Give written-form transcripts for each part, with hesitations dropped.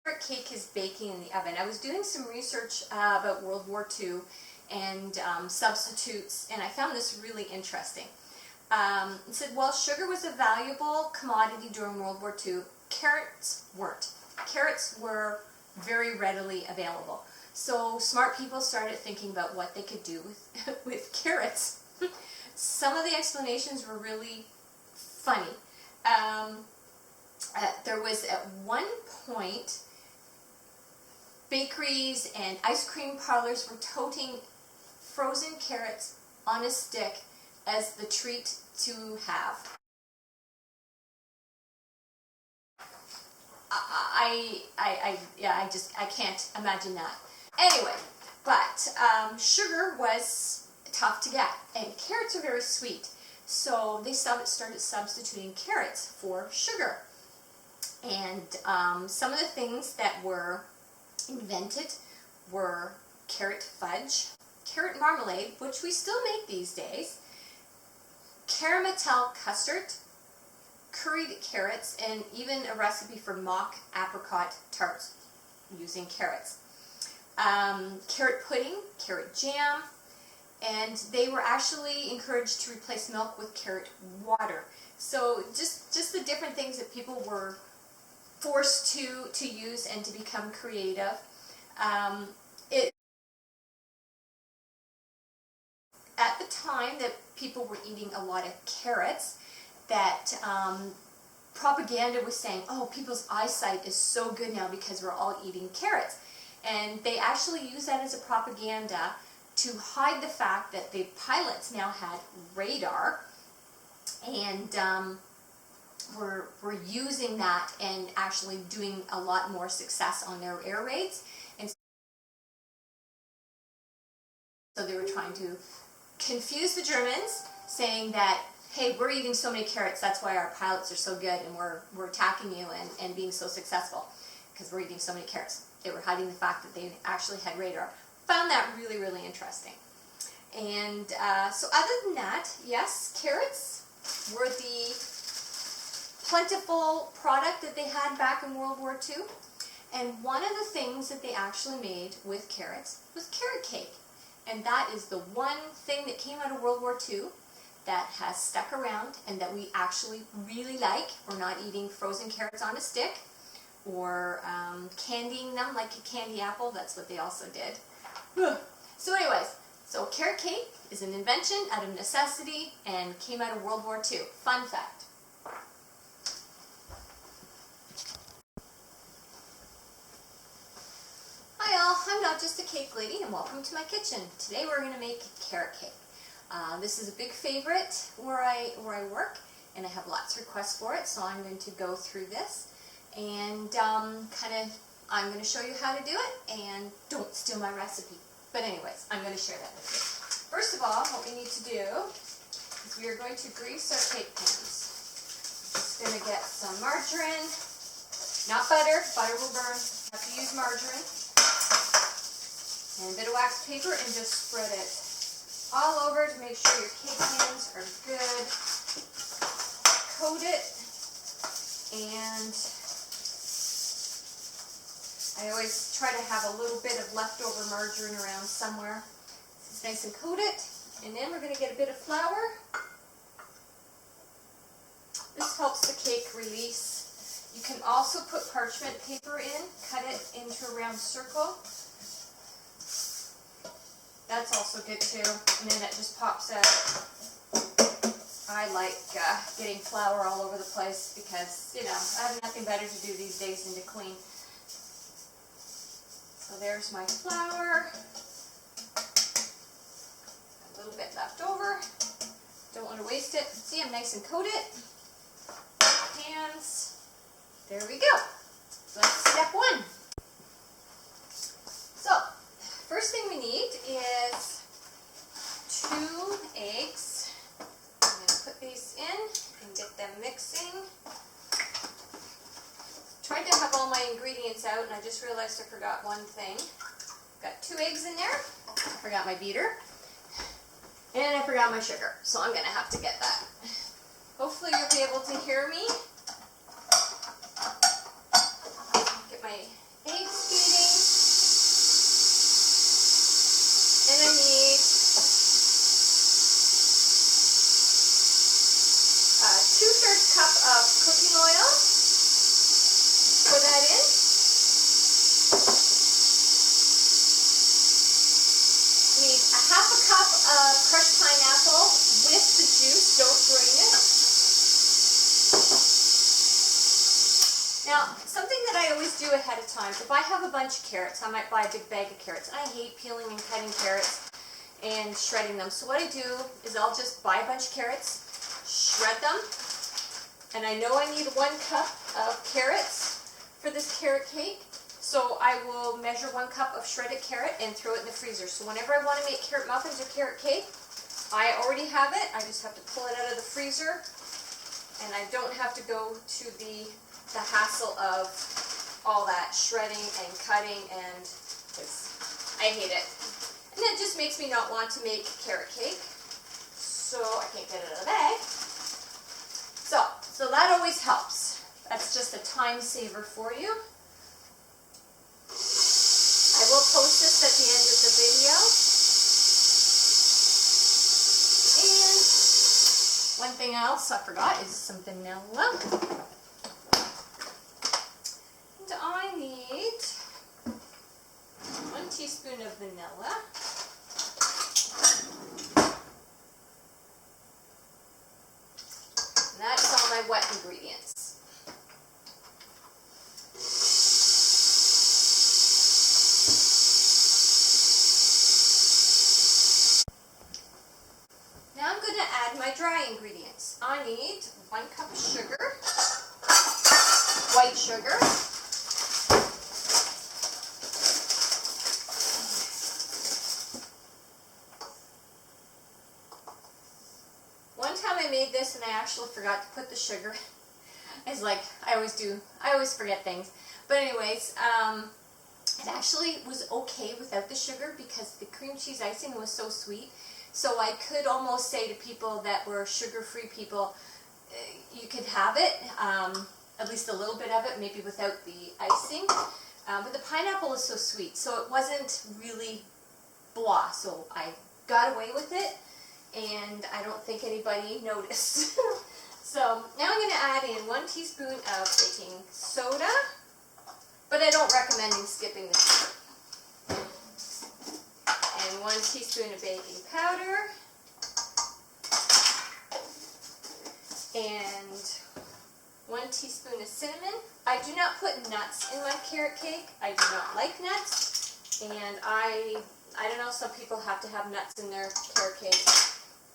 carrot cake is baking in the oven. I was doing some research about World War II and substitutes, and I found this really interesting. It said, while sugar was a valuable commodity during World War II, carrots weren't. Carrots were very readily available. So smart people started thinking about what they could do with carrots. Some of the explanations were really funny. There was at one point, bakeries and ice cream parlors were toting frozen carrots on a stick as the treat to have. I can't imagine that. Anyway, but sugar was tough to get, and carrots are very sweet, so they started substituting carrots for sugar. And some of the things that were invented were carrot fudge, carrot marmalade, which we still make these days, caramel custard, curried carrots, and even a recipe for mock apricot tarts using carrots. Carrot pudding, carrot jam, and they were actually encouraged to replace milk with carrot water. So just the different things that people were forced to use and to become creative. At the time that people were eating a lot of carrots, that propaganda was saying, oh, people's eyesight is so good now because we're all eating carrots. And they actually used that as a propaganda to hide the fact that the pilots now had radar, and were using that and actually doing a lot more success on their air raids. And so they were trying to confuse the Germans, saying that, hey, we're eating so many carrots, that's why our pilots are so good and we're attacking you and being so successful, because we're eating so many carrots. They were hiding the fact that they actually had radar. Found that really, really interesting. And so other than that, yes, carrots were the plentiful product that they had back in World War II. And one of the things that they actually made with carrots was carrot cake. And that is the one thing that came out of World War II that has stuck around and that we actually really like. We're not eating frozen carrots on a stick or candying them like a candy apple. That's what they also did. So anyways, so carrot cake is an invention out of necessity and came out of World War II. Fun fact. Hi all, I'm Not Just a Cake Lady and welcome to my kitchen. Today we're going to make carrot cake. This is a big favorite where I work, and I have lots of requests for it, so I'm going to go through this and I'm going to show you how to do it, and don't steal my recipe. But anyways, I'm going to share that with you. First of all, what we need to do is we are going to grease our cake pans. Just going to get some margarine, not butter. Butter will burn. You have to use margarine. And a bit of wax paper, and just spread it all over to make sure your cake pans are good. Coat it, and I always try to have a little bit of leftover margarine around somewhere. It's nice and coated, and then we're going to get a bit of flour. This helps the cake release. You can also put parchment paper in, cut it into a round circle. That's also good too, and then it just pops out. I like getting flour all over the place because, you know, I have nothing better to do these days than to clean. So there's my flour. A little bit left over. Don't want to waste it. See, I'm nice and coated. Hands. There we go. So that's step one. So, first thing we need is 2 eggs. I'm going to put these in and get them mixing. Tried to have all my ingredients out, and I just realized I forgot one thing. Got 2 eggs in there. I forgot my beater. And I forgot my sugar, so I'm going to have to get that. Hopefully you'll be able to hear me. Get my crushed pineapple with the juice, don't drain it. Now, something that I always do ahead of time, if I have a bunch of carrots, I might buy a big bag of carrots. I hate peeling and cutting carrots and shredding them. So what I do is I'll just buy a bunch of carrots, shred them, and I know I need 1 cup of carrots for this carrot cake. So I will measure 1 cup of shredded carrot and throw it in the freezer. So whenever I want to make carrot muffins or carrot cake, I already have it. I just have to pull it out of the freezer, and I don't have to go to the hassle of all that shredding and cutting, and I hate it. And that just makes me not want to make carrot cake. So I can't get it out of the bag. So that always helps. That's just a time saver for you. I will post this at the end of the video. And one thing else I forgot is some vanilla. And I need 1 teaspoon of vanilla. And that's all my wet ingredients. Now I'm going to add my dry ingredients. I need 1 cup of sugar, white sugar. One time I made this and I actually forgot to put the sugar. It's like, I always do. I always forget things. But anyways, it actually was okay without the sugar because the cream cheese icing was so sweet. So I could almost say to people that were sugar-free people, you could have it, at least a little bit of it, maybe without the icing. But the pineapple is so sweet, so it wasn't really blah. So I got away with it, and I don't think anybody noticed. So now I'm going to add in 1 teaspoon of baking soda, but I don't recommend skipping the sugar. And 1 teaspoon of baking powder, and 1 teaspoon of cinnamon. I do not put nuts in my carrot cake. I do not like nuts, and I don't know, some people have to have nuts in their carrot cake,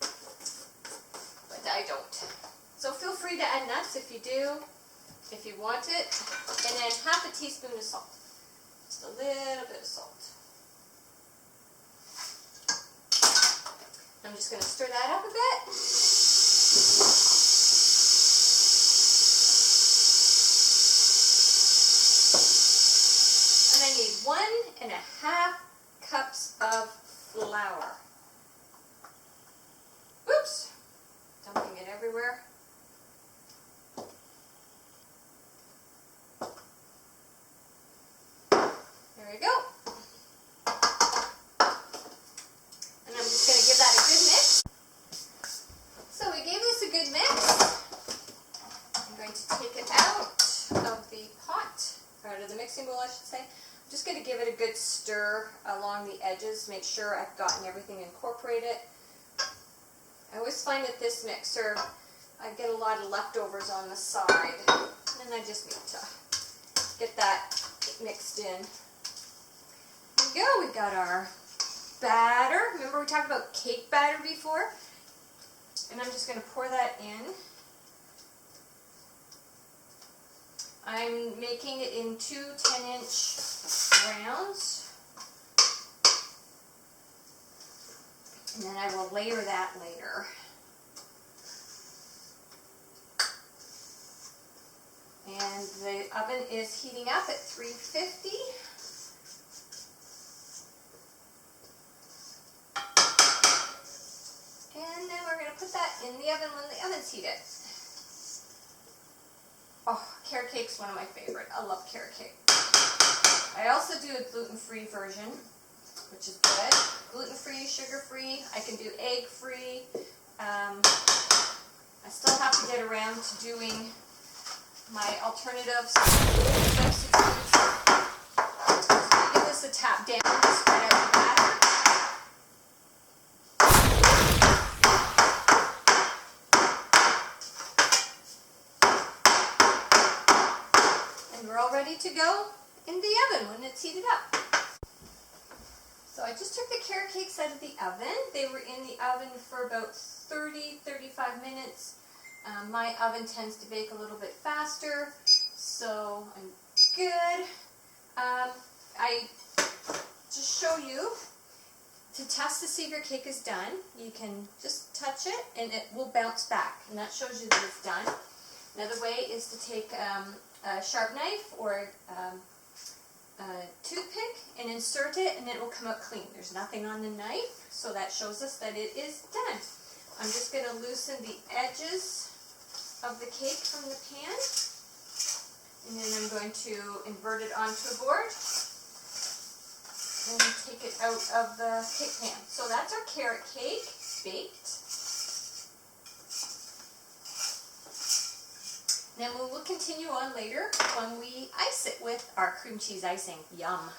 but I don't. So feel free to add nuts if you do, if you want it. And then half a teaspoon of salt, just a little bit of salt. I'm just going to stir that up a bit. And I need 1.5 cups of flour. Whoops! Dumping it everywhere. There we go. And I'm just going to give that a good mix. So we gave this a good mix. I'm going to take it out of the pot, or out of the mixing bowl I should say. I'm just going to give it a good stir along the edges, make sure I've gotten everything incorporated. I always find that this mixer, I get a lot of leftovers on the side, and I just need to get that mixed in. There we go, we've got our batter. Remember we talked about cake batter before? And I'm just going to pour that in. I'm making it in 2 10-inch rounds. And then I will layer that later. And the oven is heating up at 350. And then we're going to put that in the oven when the oven's heated. Oh, carrot cake's one of my favorite. I love carrot cake. I also do a gluten-free version, which is good. Gluten-free, sugar-free. I can do egg-free. I still have to get around to doing my alternative substitutes. So give this a tap down to spread out the batter. ready to go in the oven when it's heated up. So I just took the carrot cakes out of the oven. They were in the oven for about 30-35 minutes. My oven tends to bake a little bit faster, so I'm good. I just show you to test to see if your cake is done. You can just touch it and it will bounce back, and that shows you that it's done. Another way is to take a sharp knife or a toothpick and insert it, and it will come out clean. There's nothing on the knife, so that shows us that it is done. I'm just going to loosen the edges of the cake from the pan, and then I'm going to invert it onto a board and take it out of the cake pan. So that's our carrot cake baked. Then we will continue on later when we ice it with our cream cheese icing. Yum!